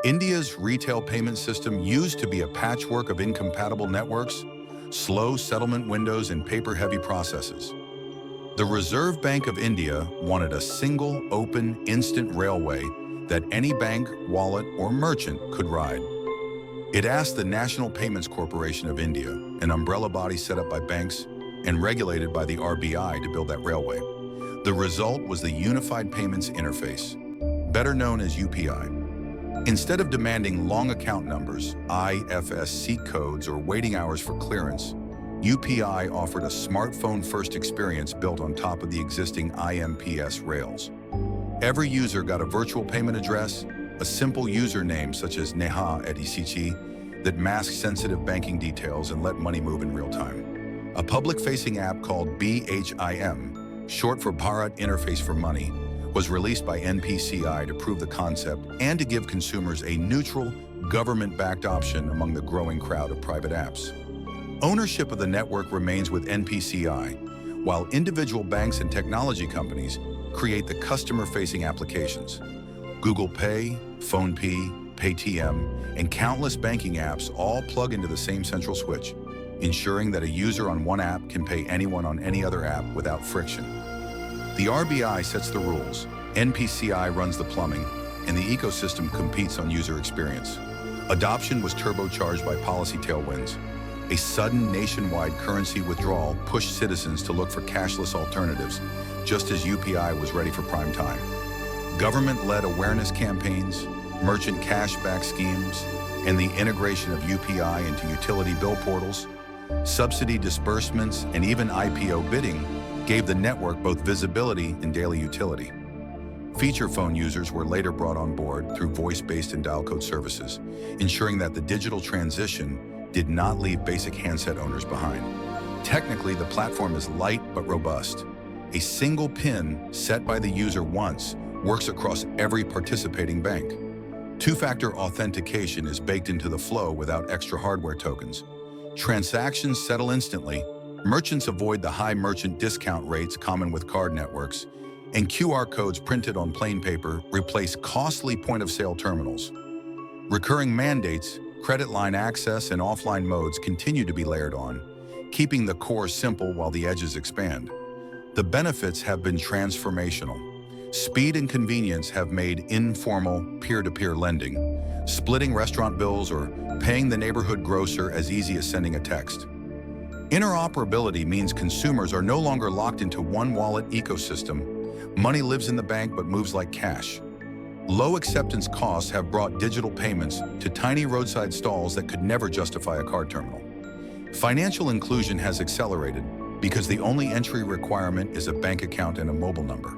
India's retail payment system used to be a patchwork of incompatible networks, slow settlement windows, and paper-heavy processes. The Reserve Bank of India wanted a single, open, instant railway that any bank, wallet, or merchant could ride. It asked the National Payments Corporation of India, an umbrella body set up by banks and regulated by the RBI, to build that railway. The result was the Unified Payments Interface, better known as UPI. Instead of demanding long account numbers, IFSC codes, or waiting hours for clearance, UPI offered a smartphone-first experience built on top of the existing IMPS rails. Every user got a virtual payment address, a simple username such as Neha at ECG that masked sensitive banking details and let money move in real time. A public-facing app called BHIM, short for Bharat Interface for Money, was released by NPCI to prove the concept and to give consumers a neutral, government-backed option among the growing crowd of private apps. Ownership of the network remains with NPCI, while individual banks and technology companies create the customer-facing applications. Google Pay, PhonePe, Paytm, and countless banking apps all plug into the same central switch, ensuring that a user on one app can pay anyone on any other app without friction. The RBI sets the rules, NPCI runs the plumbing, and the ecosystem competes on user experience. Adoption was turbocharged by policy tailwinds. A sudden nationwide currency withdrawal pushed citizens to look for cashless alternatives, just as UPI was ready for prime time. Government-led awareness campaigns, merchant cashback schemes, and the integration of UPI into utility bill portals, subsidy disbursements, and even IPO bidding gave the network both visibility and daily utility. Feature phone users were later brought on board through voice-based and dial code services, ensuring that the digital transition did not leave basic handset owners behind. Technically, the platform is light but robust. A single PIN set by the user once works across every participating bank. Two-factor authentication is baked into the flow without extra hardware tokens. Transactions settle instantly, merchants avoid the high merchant discount rates common with card networks, and QR codes printed on plain paper replace costly point-of-sale terminals. Recurring mandates, credit line access, and offline modes continue to be layered on, keeping the core simple while the edges expand. The benefits have been transformational. Speed and convenience have made informal, peer-to-peer lending, splitting restaurant bills or paying the neighborhood grocer as easy as sending a text. Interoperability means consumers are no longer locked into one wallet ecosystem. Money lives in the bank but moves like cash. Low acceptance costs have brought digital payments to tiny roadside stalls that could never justify a card terminal. Financial inclusion has accelerated because the only entry requirement is a bank account and a mobile number.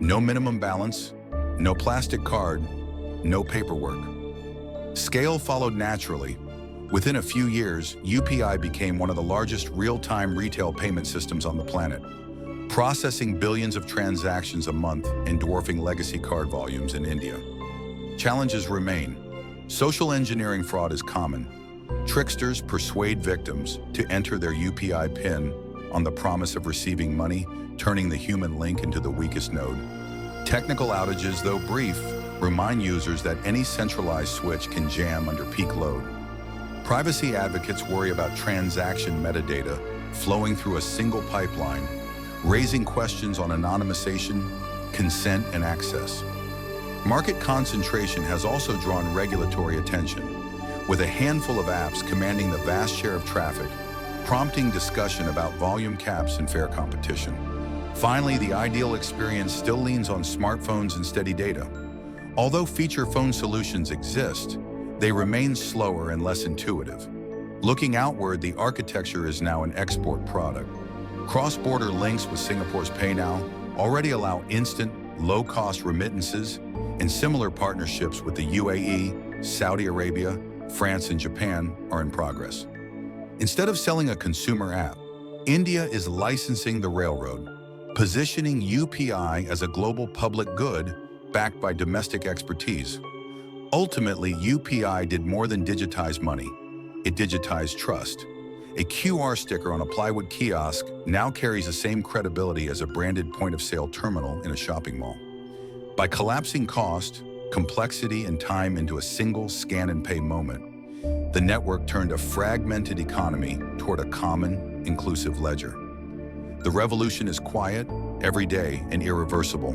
No minimum balance, no plastic card, no paperwork. Scale followed naturally. Within a few years, UPI became one of the largest real-time retail payment systems on the planet, processing billions of transactions a month and dwarfing legacy card volumes in India. Challenges remain. Social engineering fraud is common. Tricksters persuade victims to enter their UPI PIN on the promise of receiving money, turning the human link into the weakest node. Technical outages, though brief, remind users that any centralized switch can jam under peak load. Privacy advocates worry about transaction metadata flowing through a single pipeline, raising questions on anonymization, consent, and access. Market concentration has also drawn regulatory attention, with a handful of apps commanding the vast share of traffic, prompting discussion about volume caps and fair competition. Finally, the ideal experience still leans on smartphones and steady data. Although feature phone solutions exist, they remain slower and less intuitive. Looking outward, the architecture is now an export product. Cross-border links with Singapore's PayNow already allow instant, low-cost remittances, and similar partnerships with the UAE, Saudi Arabia, France, and Japan are in progress. Instead of selling a consumer app, India is licensing the railroad, positioning UPI as a global public good backed by domestic expertise. Ultimately, UPI did more than digitize money. It digitized trust. A QR sticker on a plywood kiosk now carries the same credibility as a branded point-of-sale terminal in a shopping mall. By collapsing cost, complexity and time into a single scan and pay moment, the network turned a fragmented economy toward a common, inclusive ledger. The revolution is quiet, everyday, and irreversible,